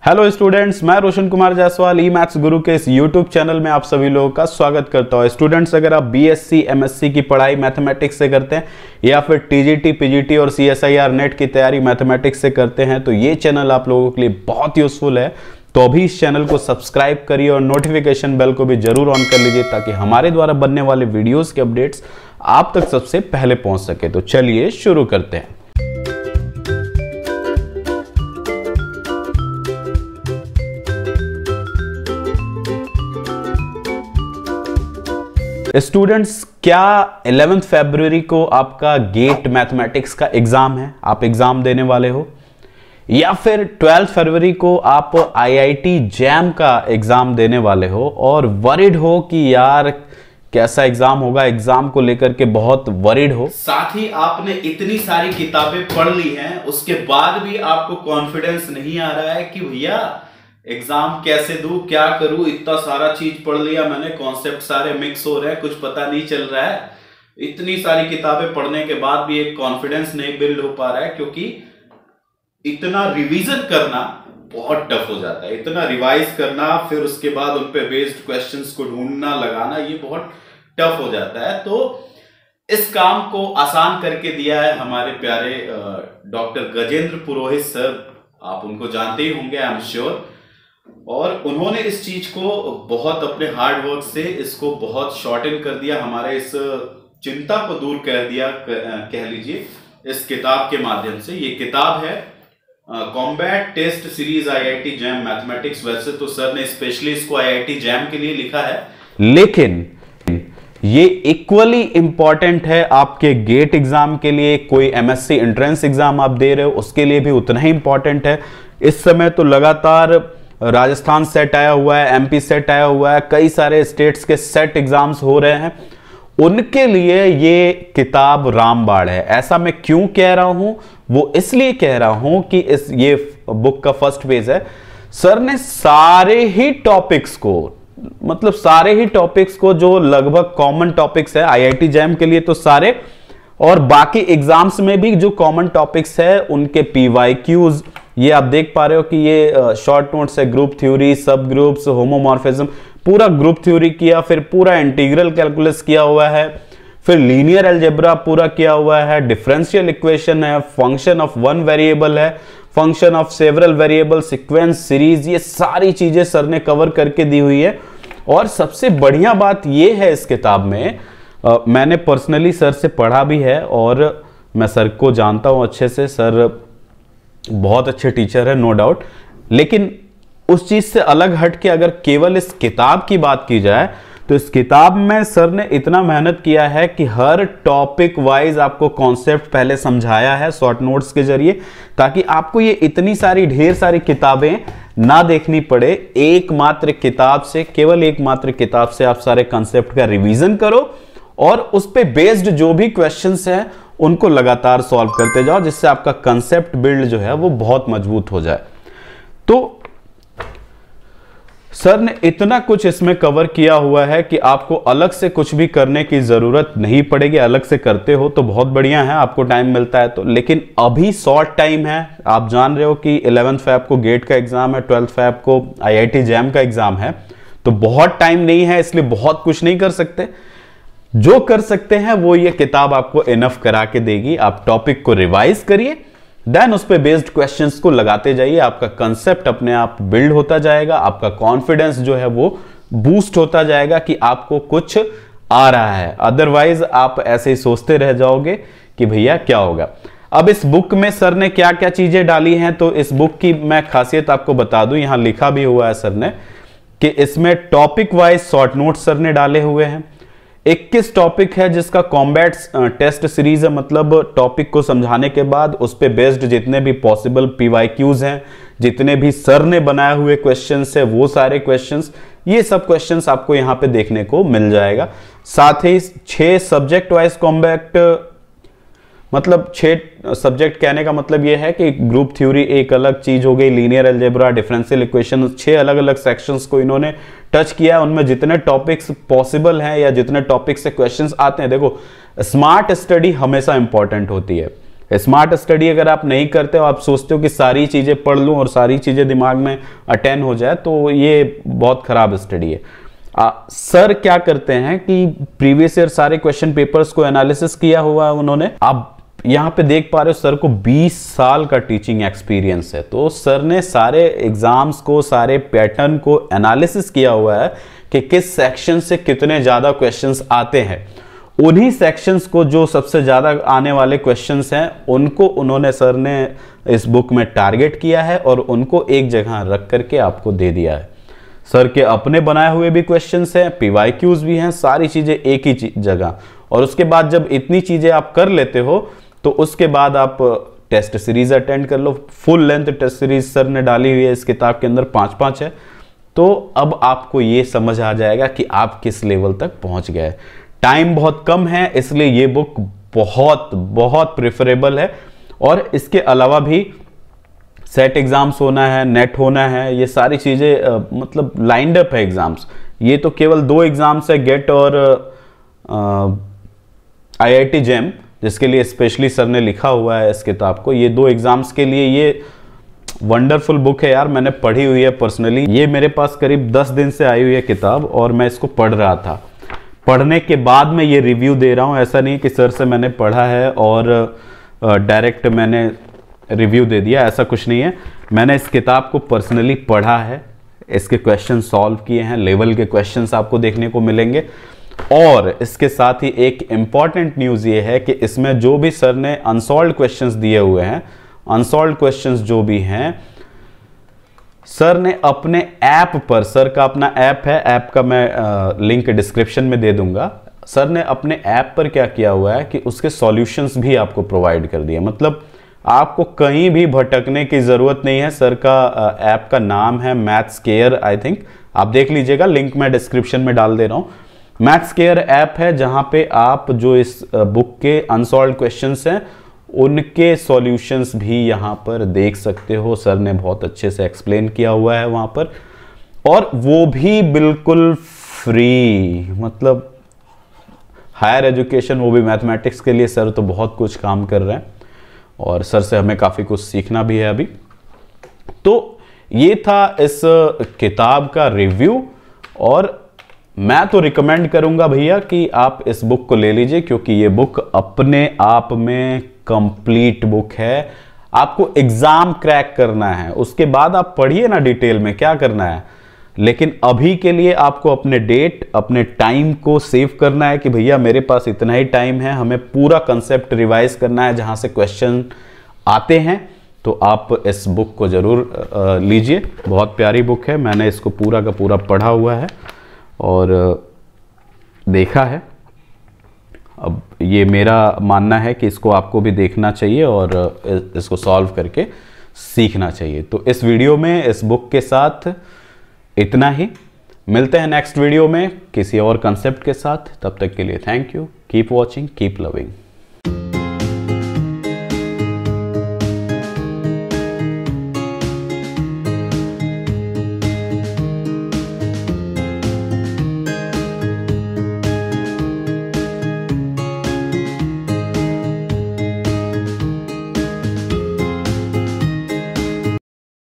Hello students, मैं रोशन कुमार जायसवाल ई maths गुरु के इस यूट्यूब चैनल में आप सभी लोगों का स्वागत करता हूं। स्टूडेंट्स, अगर आप बीएससी एमएससी की पढ़ाई मैथमेटिक्स से करते हैं या फिर टीजीटी पीजीटी और सीएसआईआर नेट की तैयारी मैथमेटिक्स से करते हैं तो ये चैनल आप लोगों के लिए बहुत यूजफुल है। तो अभी इस चैनल को सब्सक्राइब करिए और नोटिफिकेशन बेल को भी जरूर ऑन कर लीजिए ताकि हमारे द्वारा बनने वाले वीडियोज के अपडेट्स आप तक सबसे पहले पहुंच सके। तो चलिए शुरू करते हैं। स्टूडेंट्स, क्या 11 फरवरी को आपका गेट मैथमेटिक्स का एग्जाम है, आप एग्जाम देने वाले हो, या फिर 12 फरवरी को आप आईआईटी जैम का एग्जाम देने वाले हो और वरिड हो कि यार कैसा एग्जाम होगा, एग्जाम को लेकर के बहुत वरिड हो। साथ ही आपने इतनी सारी किताबें पढ़ ली हैं, उसके बाद भी आपको कॉन्फिडेंस नहीं आ रहा है कि भैया एग्जाम कैसे दूं, क्या करूं, इतना सारा चीज पढ़ लिया मैंने, कॉन्सेप्ट सारे मिक्स हो रहे हैं, कुछ पता नहीं चल रहा है। इतनी सारी किताबें पढ़ने के बाद भी एक कॉन्फिडेंस नहीं बिल्ड हो पा रहा है क्योंकि इतना रिवीजन करना बहुत टफ हो जाता है। इतना रिवाइज करना, फिर उसके बाद उन पे बेस्ड क्वेश्चंस को ढूंढना, लगाना, ये बहुत टफ हो जाता है। तो इस काम को आसान करके दिया है हमारे प्यारे डॉक्टर गजेंद्र पुरोहित सर। आप उनको जानते ही होंगे, आई एम श्योर। और उन्होंने इस चीज को बहुत अपने हार्ड वर्क से इसको बहुत शॉर्टन कर दिया, हमारे इस चिंता को दूर कर दिया, कह लीजिए, इस किताब के माध्यम से। ये किताब है combat test series IIT JAM mathematics. वैसे तो सर ने स्पेशली इसको आईआईटी जैम के लिए लिखा है, लेकिन ये इक्वली इंपॉर्टेंट है आपके गेट एग्जाम के लिए। कोई एमएससी एंट्रेंस एग्जाम आप दे रहे हो उसके लिए भी उतना ही इंपॉर्टेंट है। इस समय तो लगातार राजस्थान सेट आया हुआ है, एमपी सेट आया हुआ है, कई सारे स्टेट्स के सेट एग्जाम्स हो रहे हैं, उनके लिए ये किताब रामबाण है। ऐसा मैं क्यों कह रहा हूं, वो इसलिए कह रहा हूं कि ये बुक का फर्स्ट पेज है। सर ने सारे ही टॉपिक्स को, मतलब सारे ही टॉपिक्स को जो लगभग कॉमन टॉपिक्स है आईआईटी जैम के लिए तो सारे, और बाकी एग्जाम्स में भी जो कॉमन टॉपिक्स है उनके पीवाईक्यूज, ये आप देख पा रहे हो कि ये शॉर्ट नोट्स है, ग्रुप थ्योरी, सब ग्रुप्स, होमोमॉर्फिज्म, पूरा ग्रुप थ्योरी किया, फिर पूरा इंटीग्रल कैलकुलस किया हुआ है, फिर लीनियर अलजेब्रा पूरा किया हुआ है, डिफरेंशियल इक्वेशन है, फंक्शन ऑफ वन वेरिएबल है, function of several variable, sequence, series, ये सारी चीजें सर ने कवर करके दी हुई है। और सबसे बढ़िया बात ये है इस किताब में, मैंने पर्सनली सर से पढ़ा भी है और मैं सर को जानता हूं अच्छे से। सर बहुत अच्छे टीचर है, नो डाउट। लेकिन उस चीज से अलग हट के अगर केवल इस किताब की बात की जाए तो इस किताब में सर ने इतना मेहनत किया है कि हर टॉपिक वाइज आपको कॉन्सेप्ट पहले समझाया है शॉर्ट नोट्स के जरिए, ताकि आपको ये इतनी सारी ढेर सारी किताबें ना देखनी पड़े। एकमात्र किताब से, केवल एकमात्र किताब से आप सारे कॉन्सेप्ट का रिवीजन करो और उस पे बेस्ड जो भी क्वेश्चंस हैं उनको लगातार सॉल्व करते जाओ, जिससे आपका कंसेप्ट बिल्ड जो है वो बहुत मजबूत हो जाए। तो सर ने इतना कुछ इसमें कवर किया हुआ है कि आपको अलग से कुछ भी करने की जरूरत नहीं पड़ेगी। अलग से करते हो तो बहुत बढ़िया है, आपको टाइम मिलता है तो, लेकिन अभी शॉर्ट टाइम है। आप जान रहे हो कि 11 फरवरी को गेट का एग्जाम है, 12 फरवरी को आईआईटी जैम का एग्जाम है, तो बहुत टाइम नहीं है, इसलिए बहुत कुछ नहीं कर सकते। जो कर सकते हैं वो ये किताब आपको इनफ करा के देगी। आप टॉपिक को रिवाइज करिए, देन उस पे बेस्ड क्वेश्चंस को लगाते जाइए, आपका कंसेप्ट अपने आप बिल्ड होता जाएगा, आपका कॉन्फिडेंस जो है वो बूस्ट होता जाएगा कि आपको कुछ आ रहा है। अदरवाइज आप ऐसे ही सोचते रह जाओगे कि भैया क्या होगा। अब इस बुक में सर ने क्या क्या चीजें डाली हैं, तो इस बुक की मैं खासियत आपको बता दूं, यहां लिखा भी हुआ है सर ने कि इसमें topic wise short note sir ने डाले हुए हैं। 21 टॉपिक है जिसका कॉम्बैट टेस्ट सीरीज है, मतलब टॉपिक को समझाने के बाद उस पे बेस्ड जितने भी पॉसिबल पीवाईक्यूज हैं, जितने भी सर ने बनाए हुए क्वेश्चंस है, वो सारे क्वेश्चंस, ये सब क्वेश्चंस आपको यहां पे देखने को मिल जाएगा। साथ ही 6 सब्जेक्ट वाइज कॉम्बैट, मतलब 6 सब्जेक्ट कहने का मतलब यह है कि ग्रुप थ्योरी एक अलग चीज हो गई, लीनियर अलजेब्रा, डिफरेंशियल इक्वेशन, 6 अलग अलग सेक्शंस को इन्होंने टच किया है। उनमें जितने टॉपिक्स पॉसिबल हैं या जितने टॉपिक्स से क्वेश्चंस आते हैं, देखो स्मार्ट स्टडी हमेशा इंपॉर्टेंट होती है। स्मार्ट स्टडी अगर आप नहीं करते हो, आप सोचते हो कि सारी चीजें पढ़ लूं और सारी चीजें दिमाग में अटेन हो जाए, तो ये बहुत खराब स्टडी है। सर क्या करते हैं कि प्रीवियस ईयर सारे क्वेश्चन पेपर्स को एनालिसिस किया हुआ है उन्होंने। आप यहां पे देख पा रहे हो सर को 20 साल का टीचिंग एक्सपीरियंस है, तो सर ने सारे एग्जाम्स को, सारे पैटर्न को एनालिसिस किया हुआ है कि किस सेक्शन से कितने ज्यादा क्वेश्चंस आते हैं। उन्हीं सेक्शंस को, जो सबसे ज्यादा आने वाले क्वेश्चंस हैं, उनको उन्होंने, सर ने इस बुक में टारगेट किया है और उनको एक जगह रख करके आपको दे दिया है। सर के अपने बनाए हुए भी क्वेश्चंस हैं, पीवाईक्यूज भी हैं, सारी चीजें एक ही जगह। और उसके बाद जब इतनी चीजें आप कर लेते हो तो उसके बाद आप टेस्ट सीरीज अटेंड कर लो। Full length test series sir ने डाली हुई है इस किताब के अंदर, 5-5 है। तो अब आपको ये समझ आ जाएगा कि आप किस लेवल तक पहुंच गए। टाइम बहुत कम है, इसलिए ये बुक बहुत बहुत प्रेफरेबल है। और इसके अलावा भी सेट एग्जाम्स होना है, नेट होना है, ये सारी चीजें मतलब लाइंड अप है एग्जाम्स। ये तो केवल 2 एग्जाम्स है, गेट और IIT जेम, जिसके लिए स्पेशली सर ने लिखा हुआ है इस किताब को। ये 2 एग्जाम्स के लिए ये वंडरफुल बुक है यार, मैंने पढ़ी हुई है पर्सनली। ये मेरे पास करीब 10 दिन से आई हुई है किताब और मैं इसको पढ़ रहा था। पढ़ने के बाद मैं ये रिव्यू दे रहा हूँ, ऐसा नहीं कि सर से मैंने पढ़ा है और डायरेक्ट मैंने रिव्यू दे दिया, ऐसा कुछ नहीं है। मैंने इस किताब को पर्सनली पढ़ा है, इसके क्वेश्चन सॉल्व किए हैं, लेवल के क्वेश्चंस आपको देखने को मिलेंगे। और इसके साथ ही एक इंपॉर्टेंट न्यूज़ ये है कि इसमें जो भी सर ने अनसॉल्व्ड क्वेश्चंस दिए हुए हैं, अनसॉल्व्ड क्वेश्चंस जो भी हैं, सर ने अपने ऐप पर, सर का अपना ऐप है, ऐप का मैं लिंक डिस्क्रिप्शन में दे दूंगा। सर ने अपने ऐप पर क्या किया हुआ है कि उसके सॉल्यूशंस भी आपको प्रोवाइड कर दिए। मतलब आपको कहीं भी भटकने की जरूरत नहीं है। सर का ऐप का नाम है मैथ्स केयर, आई थिंक, आप देख लीजिएगा, लिंक मैं डिस्क्रिप्शन में डाल दे रहा हूं। मैथ्स केयर ऐप है जहां पे आप जो इस बुक के अनसॉल्व्ड क्वेश्चंस हैं उनके सॉल्यूशंस भी यहां पर देख सकते हो। सर ने बहुत अच्छे से एक्सप्लेन किया हुआ है वहां पर, और वो भी बिल्कुल फ्री। मतलब हायर एजुकेशन, वो भी मैथमेटिक्स के लिए सर तो बहुत कुछ काम कर रहे हैं और सर से हमें काफी कुछ सीखना भी है अभी। तो ये था इस किताब का रिव्यू, और मैं तो रिकमेंड करूंगा भैया कि आप इस बुक को ले लीजिए, क्योंकि ये बुक अपने आप में कंप्लीट बुक है। आपको एग्जाम क्रैक करना है, उसके बाद आप पढ़िए ना डिटेल में क्या करना है, लेकिन अभी के लिए आपको अपने डेट, अपने टाइम को सेव करना है कि भैया मेरे पास इतना ही टाइम है, हमें पूरा कंसेप्ट रिवाइज करना है जहां से क्वेश्चन आते हैं। तो आप इस बुक को जरूर लीजिए, बहुत प्यारी बुक है। मैंने इसको पूरा का पूरा पढ़ा हुआ है और देखा है। अब ये मेरा मानना है कि इसको आपको भी देखना चाहिए और इसको सॉल्व करके सीखना चाहिए। तो इस वीडियो में इस बुक के साथ इतना ही। मिलते हैं नेक्स्ट वीडियो में किसी और कंसेप्ट के साथ। तब तक के लिए thank you. Keep watching, keep loving.